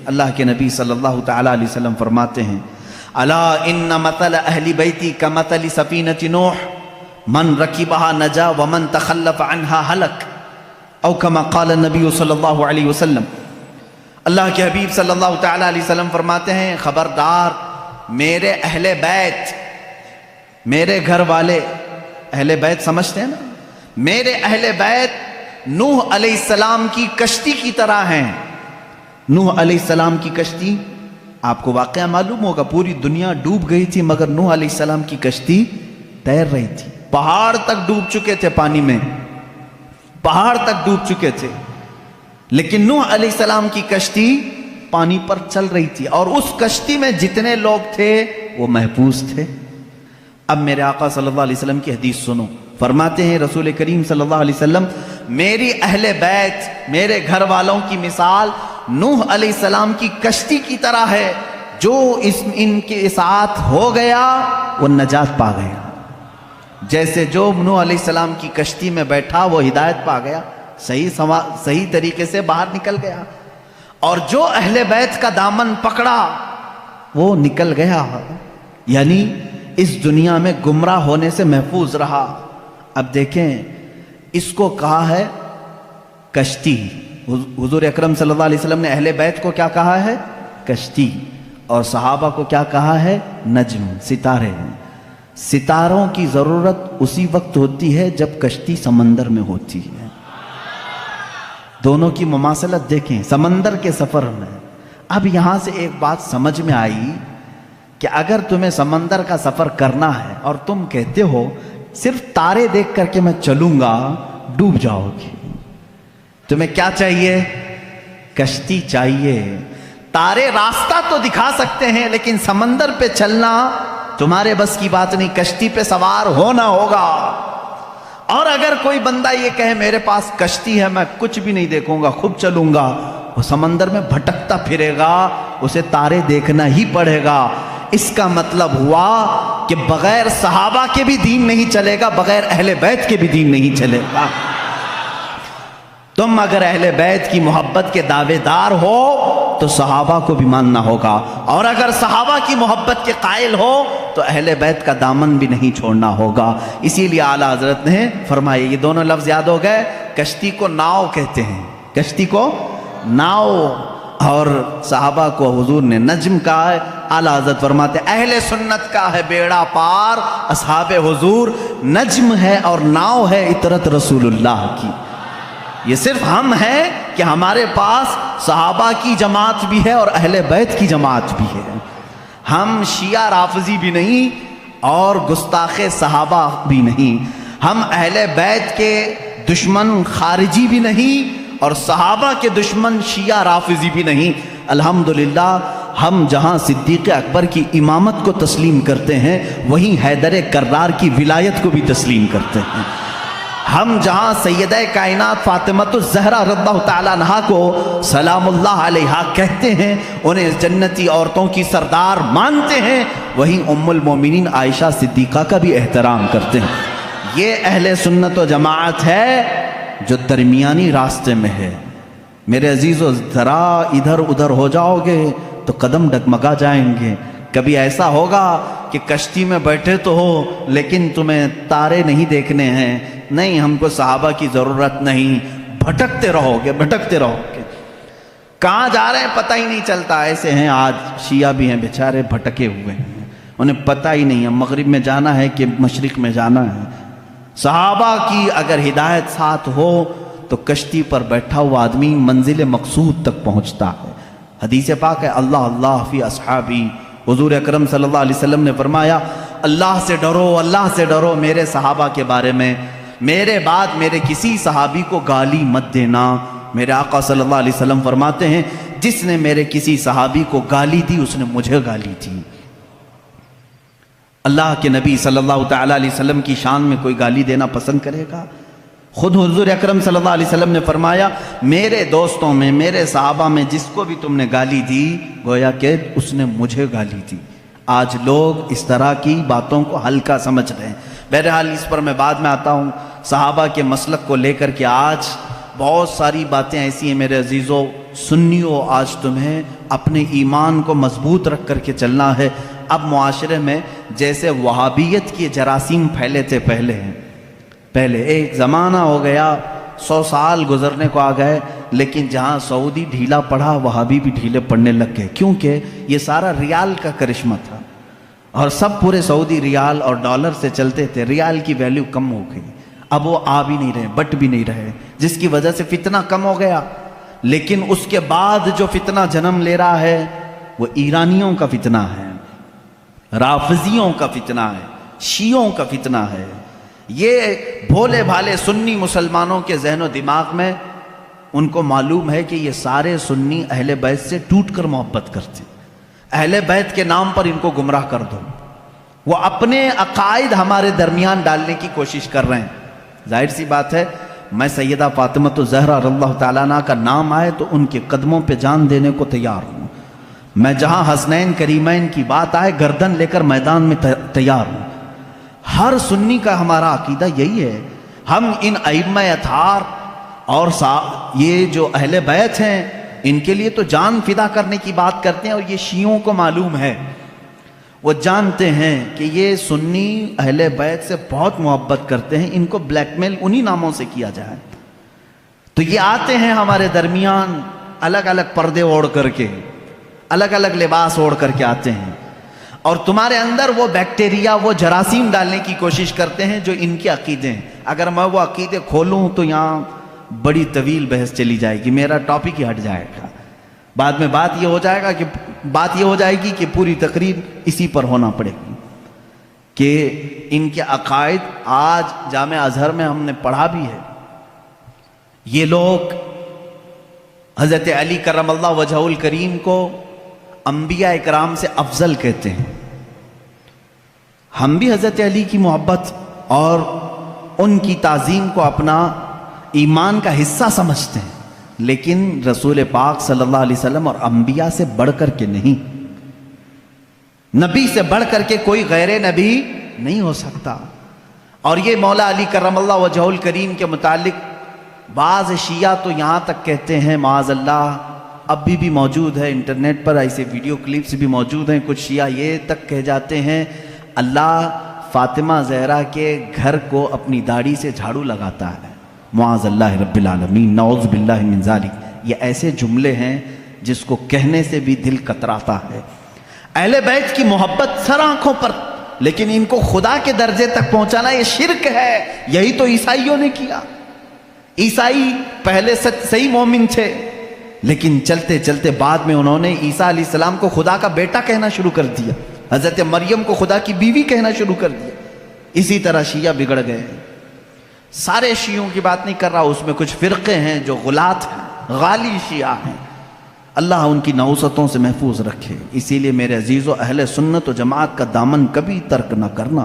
اللہ کے نبی صلی اللہ تعالی علیہ وسلم فرماتے ہیں الا ان مثل اہل بیتی کمثل سفینۃ نوح من رکبها نجا ومن تخلف عنها ہلک او کما قال النبی صلی اللہ علیہ وسلم۔ اللہ کے حبیب صلی اللہ تعالی علیہ وسلم فرماتے ہیں خبردار میرے اہل بیت، میرے گھر والے، اہل بیت سمجھتے ہیں نا، میرے اہل بیت نوح علیہ السلام کی کشتی کی طرح ہیں۔ نوح علیہ السلام کی کشتی، آپ کو واقعہ معلوم ہوگا، پوری دنیا ڈوب گئی تھی مگر نوح علیہ السلام کی کشتی تیر رہی تھی۔ پہاڑ تک ڈوب چکے تھے پانی میں، پہاڑ تک ڈوب چکے تھے، لیکن نوح علیہ السلام کی کشتی پانی پر چل رہی تھی، اور اس کشتی میں جتنے لوگ تھے وہ محفوظ تھے۔ اب میرے آقا صلی اللہ علیہ وسلم کی حدیث سنو، فرماتے ہیں رسول کریم صلی اللہ علیہ وسلم میری اہل بیت، میرے گھر والوں کی مثال نوح علیہ السلام کی کشتی کی طرح ہے، جو ان کے ساتھ ہو گیا وہ نجات پا گیا۔ جیسے جو نوح علیہ السلام کی کشتی میں بیٹھا وہ ہدایت پا گیا، صحیح طریقے سے باہر نکل گیا، اور جو اہل بیت کا دامن پکڑا وہ نکل گیا، یعنی اس دنیا میں گمراہ ہونے سے محفوظ رہا۔ اب دیکھیں اس کو کہا ہے کشتی، حضور اکرم صلی اللہ علیہ وسلم نے اہل بیت کو کیا کہا ہے؟ کشتی، اور صحابہ کو کیا کہا ہے؟ نجم، ستارے۔ ستاروں کی ضرورت اسی وقت ہوتی ہے جب کشتی سمندر میں ہوتی ہے۔ دونوں کی مماثلت دیکھیں سمندر کے سفر میں۔ اب یہاں سے ایک بات سمجھ میں آئی کہ اگر تمہیں سمندر کا سفر کرنا ہے اور تم کہتے ہو صرف تارے دیکھ کر کے میں چلوں گا، ڈوب جاؤ گے۔ تمہیں کیا چاہیے؟ کشتی چاہیے۔ تارے راستہ تو دکھا سکتے ہیں لیکن سمندر پہ چلنا تمہارے بس کی بات نہیں، کشتی پہ سوار ہونا ہوگا۔ اور اگر کوئی بندہ یہ کہے میرے پاس کشتی ہے میں کچھ بھی نہیں دیکھوں گا، خود چلوں گا، وہ سمندر میں بھٹکتا پھرے گا، اسے تارے دیکھنا ہی پڑے گا۔ اس کا مطلب ہوا کہ بغیر صحابہ کے بھی دین نہیں چلے گا، بغیر اہل بیت کے بھی دین نہیں چلے گا۔ تم اگر اہل بیت کی محبت کے دعوے دار ہو تو صحابہ کو بھی ماننا ہوگا، اور اگر صحابہ کی محبت کے قائل ہو تو اہل بیت کا دامن بھی نہیں چھوڑنا ہوگا۔ اسی لیے اعلیٰ حضرت نے فرمایا، یہ دونوں لفظ یاد ہو گئے، کشتی کو ناؤ کہتے ہیں، کشتی کو ناؤ، اور صحابہ کو حضور نے نجم کہا ہے۔ اعلیٰ حضرت فرماتے اہل سنت کا ہے بیڑا پار، اصحاب حضور نجم ہے اور ناؤ ہے عطرت رسول اللہ کی۔ یہ صرف ہم ہیں کہ ہمارے پاس صحابہ کی جماعت بھی ہے اور اہل بیت کی جماعت بھی ہے۔ ہم شیعہ رافضی بھی نہیں اور گستاخ صحابہ بھی نہیں، ہم اہل بیت کے دشمن خارجی بھی نہیں اور صحابہ کے دشمن شیعہ رافضی بھی نہیں۔ الحمدللہ ہم جہاں صدیق اکبر کی امامت کو تسلیم کرتے ہیں وہیں حیدر کرار کی ولایت کو بھی تسلیم کرتے ہیں۔ ہم جہاں سیدہ کائنات فاطمۃ الزہرا رضی اللہ تعالیٰ عنہا کو سلام اللہ علیہا کہتے ہیں، انہیں جنتی عورتوں کی سردار مانتے ہیں، وہیں ام المومنین عائشہ صدیقہ کا بھی احترام کرتے ہیں۔ یہ اہل سنت و جماعت ہے جو درمیانی راستے میں ہے۔ میرے عزیزو ذرا ادھر ادھر ہو جاؤ گے تو قدم ڈگمگا جائیں گے۔ کبھی ایسا ہوگا کہ کشتی میں بیٹھے تو ہو لیکن تمہیں تارے نہیں دیکھنے ہیں، نہیں ہم کو صحابہ کی ضرورت نہیں، بھٹکتے رہو گے بھٹکتے رہو گے، کہاں جا رہے ہیں پتہ ہی نہیں چلتا۔ ایسے ہیں آج شیعہ بھی ہیں بیچارے بھٹکے ہوئے ہیں، انہیں پتہ ہی نہیں ہے مغرب میں جانا ہے کہ مشرق میں جانا ہے۔ صحابہ کی اگر ہدایت ساتھ ہو تو کشتی پر بیٹھا ہوا آدمی منزل مقصود تک پہنچتا ہے۔ حدیث پاک ہے اللہ اللہ فی اصحابی، حضور اکرم صلی اللہ علیہ وسلم نے فرمایا اللہ سے ڈرو، اللہ سے ڈرو میرے صحابہ کے بارے میں، میرے بعد میرے کسی صحابی کو گالی مت دینا۔ میرے آقا صلی اللہ علیہ وسلم فرماتے ہیں جس نے میرے کسی صحابی کو گالی دی اس نے مجھے گالی دی۔ اللہ کے نبی صلی اللہ تعالیٰ علیہ وسلم کی شان میں کوئی گالی دینا پسند کرے گا؟ خود حضور اکرم صلی اللہ علیہ وسلم نے فرمایا میرے دوستوں میں میرے صحابہ میں جس کو بھی تم نے گالی دی گویا کہ اس نے مجھے گالی دی۔ آج لوگ اس طرح کی باتوں کو ہلکا سمجھ رہے ہیں۔ بہرحال اس پر میں بعد میں آتا ہوں۔ صحابہ کے مسلک کو لے کر کے آج بہت ساری باتیں ایسی ہیں میرے عزیزوں سنیوں، آج تمہیں اپنے ایمان کو مضبوط رکھ کر کے چلنا ہے۔ اب معاشرے میں جیسے وہابیت کے جراثیم پھیلے تھے پہلے ایک زمانہ ہو گیا، 100 سال گزرنے کو آ گئے، لیکن جہاں سعودی ڈھیلا پڑا وہابی بھی ڈھیلے پڑنے لگ گئے، کیونکہ یہ سارا ریال کا کرشمہ تھا اور سب پورے سعودی ریال اور ڈالر سے چلتے تھے۔ ریال کی ویلیو کم ہو گئی، اب وہ آ بھی نہیں رہے، بٹ بھی نہیں رہے، جس کی وجہ سے فتنہ کم ہو گیا۔ لیکن اس کے بعد جو فتنہ جنم لے رہا ہے وہ ایرانیوں کا فتنہ ہے، رافضیوں کا فتنہ ہے، شیعوں کا فتنہ ہے۔ یہ بھولے بھالے سنی مسلمانوں کے ذہن و دماغ میں ان کو معلوم ہے کہ یہ سارے سنی اہل بیت سے ٹوٹ کر محبت کرتے، اہل بیت کے نام پر ان کو گمراہ کر دو۔ وہ اپنے عقائد ہمارے درمیان ڈالنے کی کوشش کر رہے ہیں۔ ظاہر سی بات ہے، میں سیدہ فاطمہ الزہرا رضی اللہ تعالیٰ عنہ کا نام آئے تو ان کے قدموں پہ جان دینے کو تیار ہوں۔ میں جہاں حسنین کریمین کی بات آئے گردن لے کر میدان میں تیار ہوں۔ ہر سنی کا ہمارا عقیدہ یہی ہے، ہم ان ائمہ اطہار اور یہ جو اہل بیت ہیں ان کے لیے تو جان فدا کرنے کی بات کرتے ہیں، اور یہ شیعوں کو معلوم ہے، وہ جانتے ہیں کہ یہ سنی اہل بیت سے بہت محبت کرتے ہیں، ان کو بلیک میل انہی ناموں سے کیا جائے۔ تو یہ آتے ہیں ہمارے درمیان الگ الگ پردے اوڑھ کر کے، الگ الگ لباس اوڑھ کر کے آتے ہیں، اور تمہارے اندر وہ بیکٹیریا، وہ جراثیم ڈالنے کی کوشش کرتے ہیں جو ان کے عقیدے ہیں۔ اگر میں وہ عقیدے کھولوں تو یہاں بڑی طویل بحث چلی جائے گی، میرا ٹاپک ہی ہٹ جائے گا، بعد میں بات یہ ہو جائے گی کہ پوری تقریر اسی پر ہونا پڑے گی کہ ان کے عقائد آج جامع ازہر میں ہم نے پڑھا بھی ہے۔ یہ لوگ حضرت علی کرم اللہ وجہہ الکریم کو انبیاء اکرام سے افضل کہتے ہیں۔ ہم بھی حضرت علی کی محبت اور ان کی تعظیم کو اپنا ایمان کا حصہ سمجھتے ہیں، لیکن رسول پاک صلی اللہ علیہ وسلم اور انبیاء سے بڑھ کر کے نہیں، نبی سے بڑھ کر کے کوئی غیر نبی نہیں ہو سکتا۔ اور یہ مولا علی کرم اللہ وجہہ الکریم کے متعلق بعض شیعہ تو یہاں تک کہتے ہیں، معاذ اللہ اب بھی موجود ہے انٹرنیٹ پر ایسے ویڈیو کلپس بھی موجود ہیں، کچھ شیعہ یہ تک کہہ جاتے ہیں اللہ فاطمہ زہرا کے گھر کو اپنی داڑھی سے جھاڑو لگاتا ہے، معاذ اللہ رب العالمین، نعوذ باللہ من ذالک۔ یہ ایسے جملے ہیں جس کو کہنے سے بھی دل کتراتا ہے۔ اہل بیت کی محبت سر آنکھوں پر، لیکن ان کو خدا کے درجے تک پہنچانا یہ شرک ہے۔ یہی تو عیسائیوں نے کیا۔ عیسائی پہلے صحیح مومن تھے، لیکن چلتے چلتے بعد میں انہوں نے عیسیٰ علیہ السلام کو خدا کا بیٹا کہنا شروع کر دیا، حضرت مریم کو خدا کی بیوی کہنا شروع کر دیا۔ اسی طرح شیعہ بگڑ گئے۔ سارے شیعوں کی بات نہیں کر رہا، اس میں کچھ فرقے ہیں جو غلات ہیں، غالی شیعہ ہیں، اللہ ان کی نحوستوں سے محفوظ رکھے۔ اسی لیے میرے عزیزو، اہل سنت و جماعت کا دامن کبھی ترک نہ کرنا،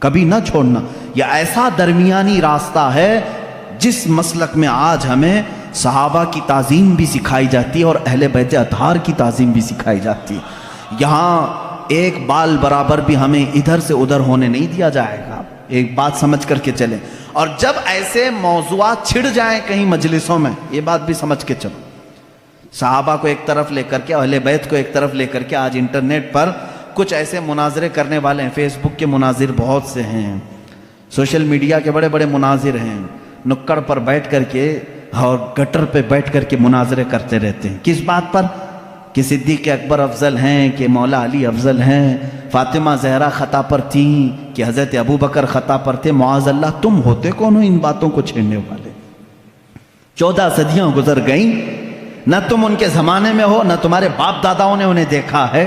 کبھی نہ چھوڑنا۔ یہ ایسا درمیانی راستہ ہے جس مسلک میں آج ہمیں صحابہ کی تعظیم بھی سکھائی جاتی ہے اور اہل بیت اطہار کی تعظیم بھی سکھائی جاتی ہے۔ یہاں ایک بال برابر بھی ہمیں ادھر سے ادھر ہونے نہیں دیا جائے گا، ایک بات سمجھ کر کے چلیں۔ اور جب ایسے موضوعات چھڑ جائیں کہیں مجلسوں میں، یہ بات بھی سمجھ کے چلو، صحابہ کو ایک طرف لے کر کے، اہل بیت کو ایک طرف لے کر کے، آج انٹرنیٹ پر کچھ ایسے مناظرے کرنے والے ہیں، فیس بک کے مناظر بہت سے ہیں، سوشل میڈیا کے بڑے بڑے مناظر ہیں، نکڑ پر بیٹھ کر کے اور گٹر پہ بیٹھ کر کے مناظرے کرتے رہتے ہیں۔ کس بات پر؟ کہ صدیق اکبر افضل ہیں، کہ مولا علی افضل ہیں، فاطمہ زہرا خطا پر تھیں، کہ حضرت ابو بکر خطا پر تھے۔ معاذ اللہ، تم ہوتے کون ہو ان باتوں کو چھیڑنے والے؟ 14 صدیاں گزر گئیں، نہ تم ان کے زمانے میں ہو، نہ تمہارے باپ داداؤں نے انہیں دیکھا ہے،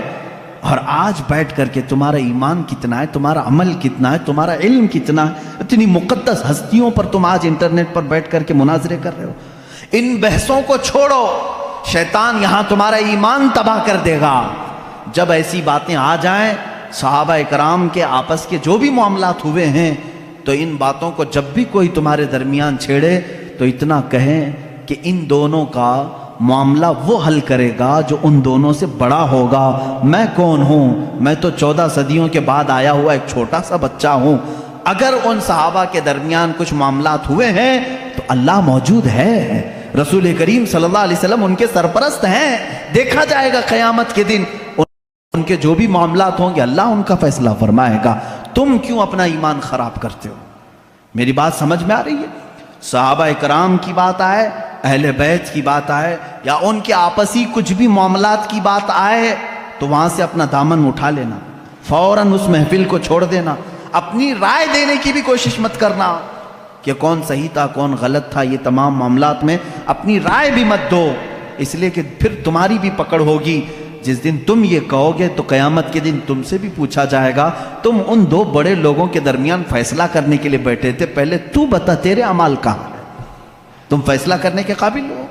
اور آج بیٹھ کر کے تمہارا ایمان کتنا ہے، تمہارا عمل کتنا ہے، تمہارا علم کتنا ہے، اتنی مقدس ہستیوں پر تم آج انٹرنیٹ پر بیٹھ کر کے مناظرے کر رہے ہو۔ ان بحثوں کو چھوڑو، شیطان یہاں تمہارا ایمان تباہ کر دے گا۔ جب ایسی باتیں آ جائیں، صحابہ اکرام کے آپس کے جو بھی معاملات ہوئے ہیں، تو ان باتوں کو جب بھی کوئی تمہارے درمیان چھیڑے تو اتنا کہیں کہ ان دونوں کا معاملہ وہ حل کرے گا جو ان دونوں سے بڑا ہوگا۔ میں کون ہوں؟ میں تو 14 صدیوں کے بعد آیا ہوا ایک چھوٹا سا بچہ ہوں۔ اگر ان صحابہ کے درمیان کچھ معاملات ہوئے ہیں تو اللہ موجود ہے، رسول کریم صلی اللہ علیہ وسلم ان کے سرپرست ہیں، دیکھا جائے گا قیامت کے دن ان کے جو بھی معاملات ہوں گے اللہ ان کا فیصلہ فرمائے گا۔ تم کیوں اپنا ایمان خراب کرتے ہو؟ میری بات سمجھ میں آ رہی ہے؟ صحابہ کرام کی بات آئے، اہل بیت کی بات آئے، یا ان کے آپسی کچھ بھی معاملات کی بات آئے تو وہاں سے اپنا دامن اٹھا لینا، فوراً اس محفل کو چھوڑ دینا، اپنی رائے دینے کی بھی کوشش مت کرنا کہ کون صحیح تھا کون غلط تھا، یہ تمام معاملات میں اپنی رائے بھی مت دو، اس لیے کہ پھر تمہاری بھی پکڑ ہوگی۔ جس دن تم یہ کہو گے تو قیامت کے دن تم سے بھی پوچھا جائے گا تم ان دو بڑے لوگوں کے درمیان فیصلہ کرنے کے لیے بیٹھے تھے، پہلے تو بتا تیرے اعمال کہاں ہے، تم فیصلہ کرنے کے قابل ہو؟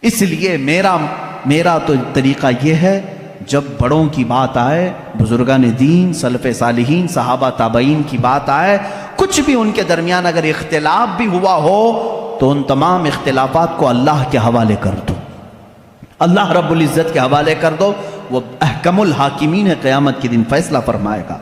اس لیے میرا تو طریقہ یہ ہے، جب بڑوں کی بات آئے، بزرگان دین، سلف صالحین، صحابہ تابعین کی بات آئے، کچھ بھی ان کے درمیان اگر اختلاف بھی ہوا ہو تو ان تمام اختلافات کو اللہ کے حوالے کر دو، اللہ رب العزت کے حوالے کر دو، وہ احکم الحاکمین ہے، قیامت کے دن فیصلہ فرمائے گا۔